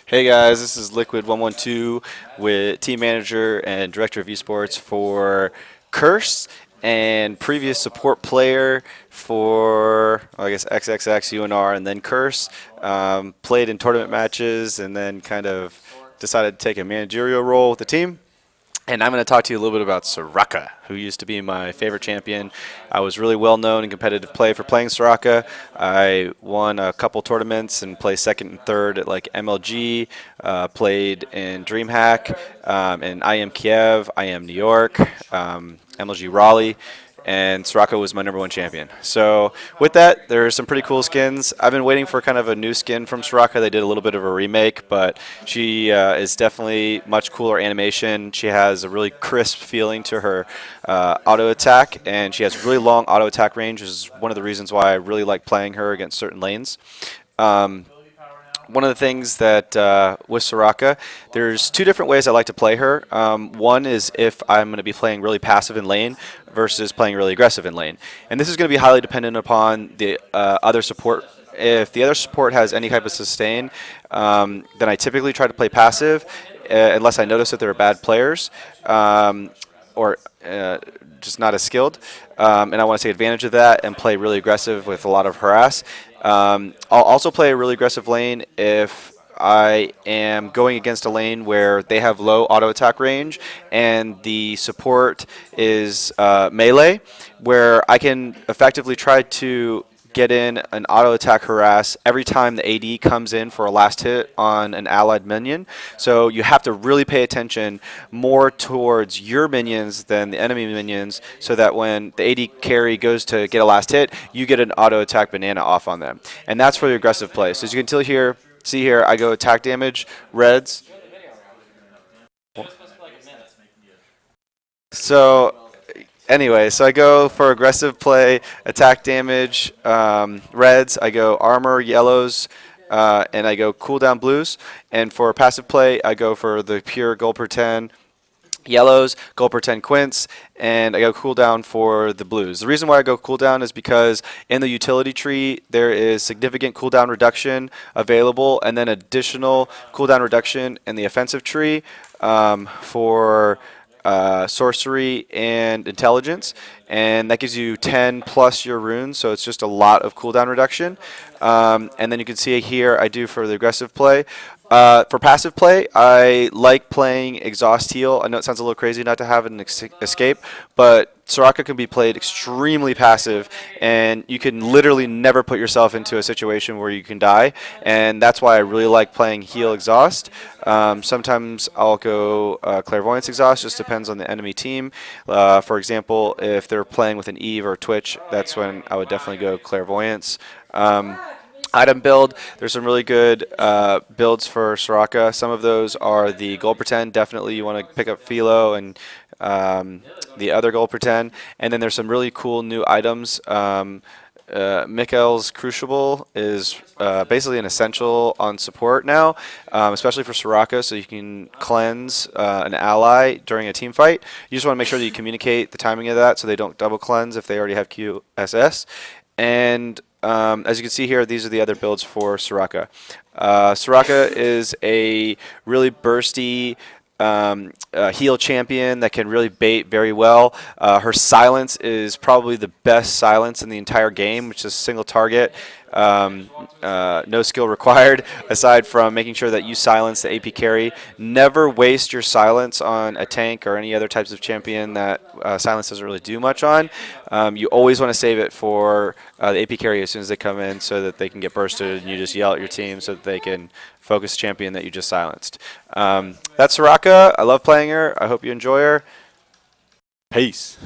Hey guys, this is Liquid112 with team manager and director of esports for Curse and previous support player for I guess XXX UNR and then Curse. Played in tournament matches and then kind of decided to take a managerial role with the team. And I'm going to talk to you a little bit about Soraka, who used to be my favorite champion. I was really well known in competitive play for playing Soraka. I won a couple tournaments and placed second and third at like MLG, played in DreamHack, in IM Kiev, IM New York, MLG Raleigh, and Soraka was my #1 champion. So with that, there's some pretty cool skins. I've been waiting for kind of a new skin from Soraka. They did a little bit of a remake, but she is definitely much cooler animation. She has a really crisp feeling to her auto attack, and she has really long auto attack range, which is one of the reasons why I really like playing her against certain lanes. One of the things that with Soraka, there's two different ways I like to play her. One is if I'm going to be playing really passive in lane versus playing really aggressive in lane. And this is going to be highly dependent upon the other support. If the other support has any type of sustain, then I typically try to play passive unless I notice that they're bad players or just not as skilled. And I want to take advantage of that and play really aggressive with a lot of harass. I'll also play a really aggressive lane if I am going against a lane where they have low auto attack range and the support is melee, where I can effectively try to get in an auto attack harass every time the AD comes in for a last hit on an allied minion. So you have to really pay attention more towards your minions than the enemy minions, so that when the AD carry goes to get a last hit, you get an auto attack banana off on them. And that's for the aggressive play. So as you can see here, I go attack damage, reds. So anyway, so I go for aggressive play, attack damage, reds. I go armor, yellows, and I go cooldown blues. And for passive play, I go for the pure gold per 10 yellows, gold per 10 quints, and I go cooldown for the blues. The reason why I go cooldown is because in the utility tree there is significant cooldown reduction available, and then additional cooldown reduction in the offensive tree for sorcery and intelligence, and that gives you 10 plus your runes, so it's just a lot of cooldown reduction. And then you can see here I do for the aggressive play. For passive play, I like playing exhaust heal. I know it sounds a little crazy not to have an escape, but Soraka can be played extremely passive, and you can literally never put yourself into a situation where you can die, and that's why I really like playing heal exhaust. Sometimes I'll go clairvoyance exhaust, just depends on the enemy team. For example, if they're playing with an Eve or Twitch, that's when I would definitely go clairvoyance. Item build, there's some really good builds for Soraka. Some of those are the gold pretend. Definitely you want to pick up Philo and the other gold pretend. And then there's some really cool new items. Mikhail's Crucible is basically an essential on support now, especially for Soraka, so you can cleanse an ally during a team fight. You just want to make sure that you communicate the timing of that so they don't double cleanse if they already have QSS. And as you can see here, these are the other builds for Soraka. Soraka is a really bursty heal champion that can really bait very well. Her silence is probably the best silence in the entire game, which is single target, no skill required aside from making sure that you silence the AP carry. Never waste your silence on a tank or any other types of champion that silence doesn't really do much on. You always want to save it for the AP carry as soon as they come in, so that they can get bursted and you just yell at your team so that they can focus champion that you just silenced. That's Soraka. I love playing her. I hope you enjoy her. Peace.